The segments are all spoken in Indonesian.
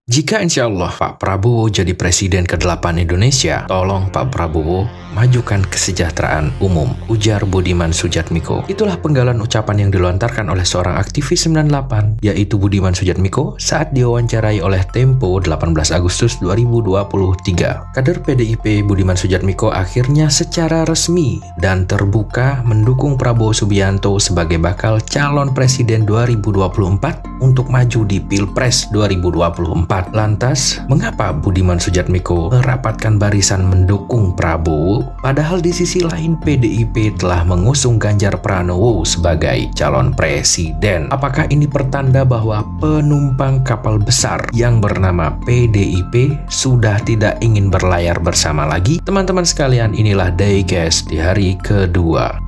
Jika insya Allah Pak Prabowo jadi Presiden ke-8 Indonesia, tolong Pak Prabowo majukan kesejahteraan umum, ujar Budiman Sujatmiko. Itulah penggalan ucapan yang dilontarkan oleh seorang aktivis 98, yaitu Budiman Sujatmiko saat diwawancarai oleh Tempo 18 Agustus 2023. Kader PDIP Budiman Sujatmiko akhirnya secara resmi dan terbuka mendukung Prabowo Subianto sebagai bakal calon Presiden 2024 untuk maju di Pilpres 2024. Lantas, mengapa Budiman Sujatmiko merapatkan barisan mendukung Prabowo? Padahal di sisi lain PDIP telah mengusung Ganjar Pranowo sebagai calon presiden. Apakah ini pertanda bahwa penumpang kapal besar yang bernama PDIP sudah tidak ingin berlayar bersama lagi? Teman-teman sekalian, inilah Daycast di hari kedua.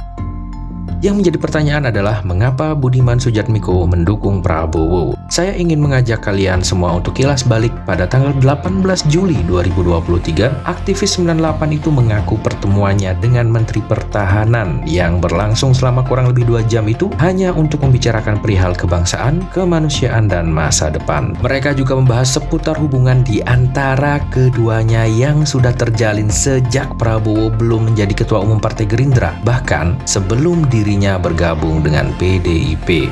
Yang menjadi pertanyaan adalah mengapa Budiman Sujatmiko mendukung Prabowo? Saya ingin mengajak kalian semua untuk kilas balik pada tanggal 18 Juli 2023. Aktivis 98 itu mengaku pertemuannya dengan Menteri Pertahanan yang berlangsung selama kurang lebih 2 jam itu hanya untuk membicarakan perihal kebangsaan, kemanusiaan, dan masa depan. Mereka juga membahas seputar hubungan di antara keduanya yang sudah terjalin sejak Prabowo belum menjadi Ketua Umum Partai Gerindra, bahkan sebelum dirinya bergabung dengan PDIP.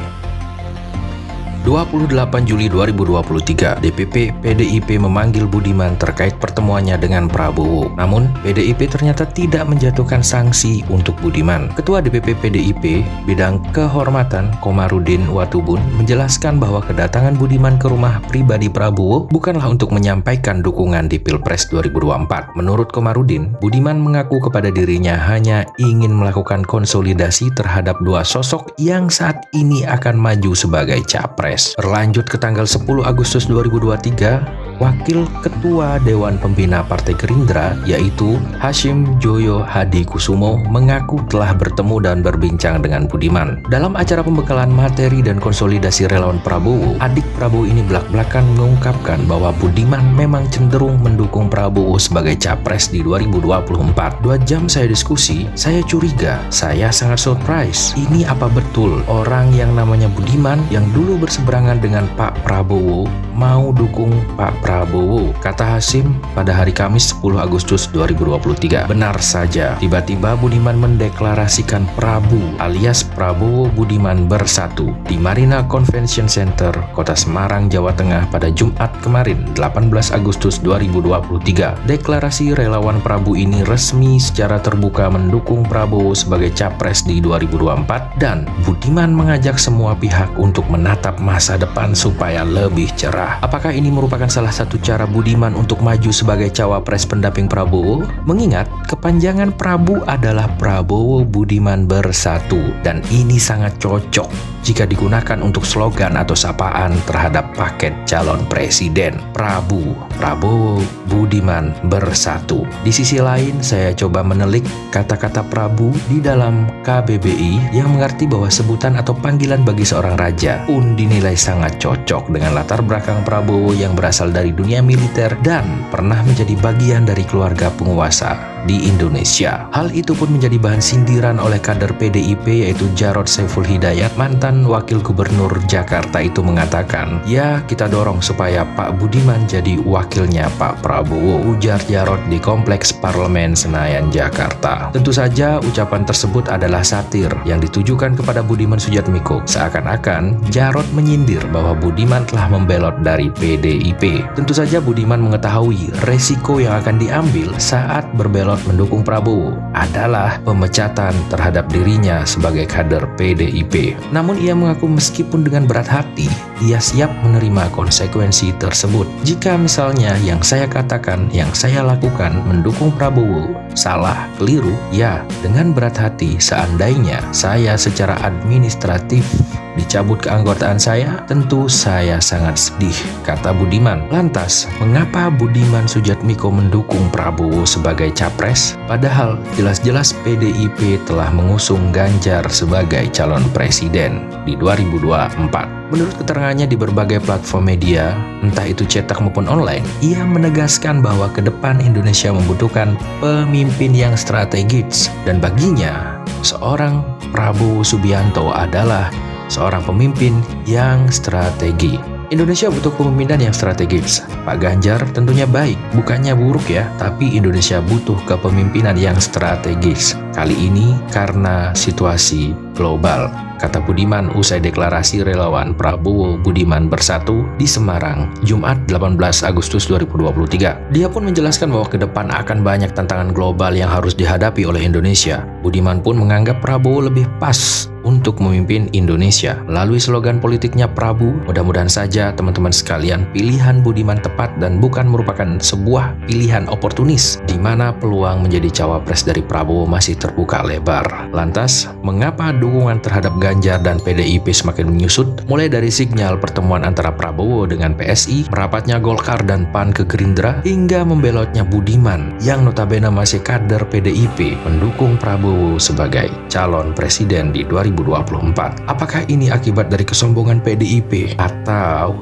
28 Juli 2023, DPP PDIP memanggil Budiman terkait pertemuannya dengan Prabowo. Namun, PDIP ternyata tidak menjatuhkan sanksi untuk Budiman. Ketua DPP PDIP bidang kehormatan Komarudin Watubun menjelaskan bahwa kedatangan Budiman ke rumah pribadi Prabowo bukanlah untuk menyampaikan dukungan di Pilpres 2024. Menurut Komarudin, Budiman mengaku kepada dirinya hanya ingin melakukan konsolidasi terhadap dua sosok yang saat ini akan maju sebagai capres. Berlanjut ke tanggal 10 Agustus 2023, Wakil Ketua Dewan Pembina Partai Gerindra yaitu Hashim Joyo Hadikusumo mengaku telah bertemu dan berbincang dengan Budiman. Dalam acara pembekalan materi dan konsolidasi relawan Prabowo, adik Prabowo ini belak-belakan mengungkapkan bahwa Budiman memang cenderung mendukung Prabowo sebagai capres di 2024. 2 jam saya diskusi, saya curiga, saya sangat surprise. Ini apa betul orang yang namanya Budiman yang dulu berseberangan dengan Pak Prabowo mau dukung Pak Prabowo, kata Hashim pada hari Kamis 10 Agustus 2023. Benar saja, tiba-tiba Budiman mendeklarasikan Prabu alias Prabowo Budiman bersatu di Marina Convention Center, Kota Semarang, Jawa Tengah pada Jumat kemarin 18 Agustus 2023. Deklarasi relawan Prabu ini resmi secara terbuka mendukung Prabowo sebagai capres di 2024 dan Budiman mengajak semua pihak untuk menatap masa depan supaya lebih cerah. Apakah ini merupakan salah satu cara Budiman untuk maju sebagai cawapres pendamping Prabowo? Mengingat kepanjangan Prabu adalah Prabowo Budiman bersatu, dan ini sangat cocok jika digunakan untuk slogan atau sapaan terhadap paket calon presiden. Prabowo Budiman bersatu. Di sisi lain, saya coba menelik kata-kata Prabu di dalam KBBI yang mengerti bahwa sebutan atau panggilan bagi seorang raja pun dinilai sangat cocok dengan latar belakang Prabowo yang berasal dari dunia militer dan pernah menjadi bagian dari keluarga penguasa di Indonesia. Hal itu pun menjadi bahan sindiran oleh kader PDIP yaitu Jarod Saiful Hidayat, mantan wakil gubernur Jakarta itu mengatakan, "Ya, kita dorong supaya Pak Budiman jadi wakilnya Pak Prabowo," ujar Jarod di Kompleks Parlemen Senayan, Jakarta. Tentu saja ucapan tersebut adalah satir yang ditujukan kepada Budiman Sujatmiko. Seakan-akan Jarod menyindir bahwa Budiman telah membelot dari PDIP. Tentu saja Budiman mengetahui resiko yang akan diambil saat berbelot mendukung Prabowo adalah pemecatan terhadap dirinya sebagai kader PDIP. Namun ia mengaku meskipun dengan berat hati, ia siap menerima konsekuensi tersebut. Jika misalnya yang saya katakan, yang saya lakukan mendukung Prabowo salah, keliru, ya dengan berat hati seandainya saya secara administratif dicabut keanggotaan saya, tentu saya sangat sedih, kata Budiman. Lantas, mengapa Budiman Sujatmiko mendukung Prabowo sebagai capres? Padahal jelas-jelas PDIP telah mengusung Ganjar sebagai calon presiden di 2024. Menurut keterangannya di berbagai platform media, entah itu cetak maupun online, ia menegaskan bahwa ke depan Indonesia membutuhkan pemimpin yang strategis, dan baginya seorang Prabowo Subianto adalah seorang pemimpin yang strategi. Indonesia butuh kepemimpinan yang strategis. Pak Ganjar tentunya baik, bukannya buruk ya, tapi Indonesia butuh kepemimpinan yang strategis. Kali ini karena situasi global, kata Budiman usai deklarasi relawan Prabowo Budiman Bersatu di Semarang, Jumat 18 Agustus 2023. Dia pun menjelaskan bahwa ke depan akan banyak tantangan global yang harus dihadapi oleh Indonesia. Budiman pun menganggap Prabowo lebih pas untuk memimpin Indonesia. Melalui slogan politiknya Prabu, mudah-mudahan saja teman-teman sekalian pilihan Budiman tepat dan bukan merupakan sebuah pilihan oportunis di mana peluang menjadi cawapres dari Prabowo masih terbuka lebar. Lantas, mengapa dukungan terhadap Ganjar dan PDIP semakin menyusut? Mulai dari sinyal pertemuan antara Prabowo dengan PSI, merapatnya Golkar dan PAN ke Gerindra, hingga membelotnya Budiman yang notabene masih kader PDIP mendukung Prabowo sebagai calon presiden di 2024. Apakah ini akibat dari kesombongan PDIP atau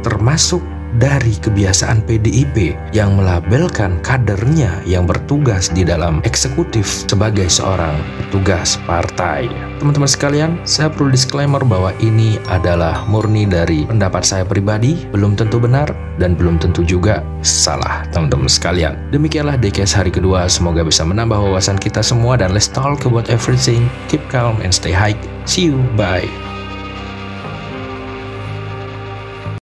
termasuk dari kebiasaan PDIP yang melabelkan kadernya yang bertugas di dalam eksekutif sebagai seorang petugas partai? Teman-teman sekalian, saya perlu disclaimer bahwa ini adalah murni dari pendapat saya pribadi, belum tentu benar dan belum tentu juga salah, teman-teman sekalian. Demikianlah DKS hari kedua, semoga bisa menambah wawasan kita semua dan let's talk about everything. Keep calm and stay high. See you, bye.